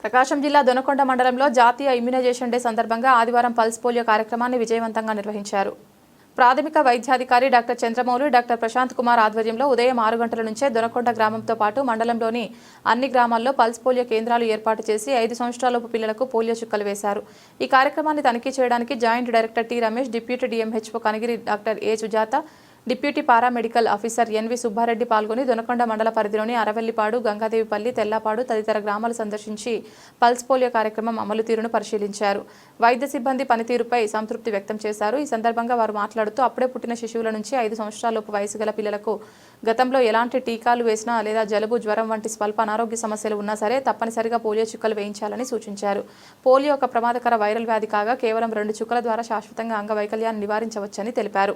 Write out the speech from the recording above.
ప్రకాశం జిల్లా దొనకొండ మండలంలో జాతీయ ఇమ్యునైజేషన్ డే సందర్భంగా ఆదివారం పల్స్ పోలియో కార్యక్రమాన్ని విజయవంతంగా నిర్వహించారు. ప్రాథమిక వైద్యాధికారి డాక్టర్ చంద్రమౌళి, డాక్టర్ ప్రశాంత్ కుమార్ ఆధ్వర్యంలో ఉదయం 6 గంటల నుంచే దొనకొండ గ్రామంతో పాటు మండలంలోని అన్ని గ్రామాల్లో పల్స్ పోలియో కేంద్రాలు ఏర్పాటు చేసి 5 సంవత్సరాలలోపు పిల్లలకు పోలియో చుక్కలు వేశారు. ఈ కార్యక్రమాన్ని తనిఖీ చేయడానికి joint director T Ramesh, deputy DMHO Kanigiri doctor A Sujatha, deputy paramedical officer NV Subbareddy పాల్గొని దొనకొండ మండల పరిధిలోని అరవెల్లిపాడు, గంగాదేవిపల్లి, తెల్లాపాడు తదితర గ్రామాలు సందర్శించి పల్స్ పోలియో కార్యక్రమం అమలు తీరును పరిశీలించారు. వైద్య సిబ్బంది పనితీరుపై సంతృప్తి వ్యక్తం చేశారు. ఈ సందర్భంగా వారు మాట్లాడుతూ అప్పుడే పుట్టిన శిశువుల నుంచి 5 సంవత్సరాలలోపు వయసు గల పిల్లలకు గతంలో ఎలాంటి టీకాలు వేసినా లేదా జలుబు, జ్వరం వంటి స్వల్ప అనారోగ్య సమస్యలు ఉన్నా సరే తప్పనిసరిగా పోలియో చుక్కలు వేయించాలని సూచించారు. పోలియో ఒక ప్రమాదకర వైరల్ వ్యాధి కాగా కేవలం 2 చుక్కల ద్వారా శాశ్వతంగా అంగవైకల్యాన్ని నివారించవచ్చని తెలిపారు.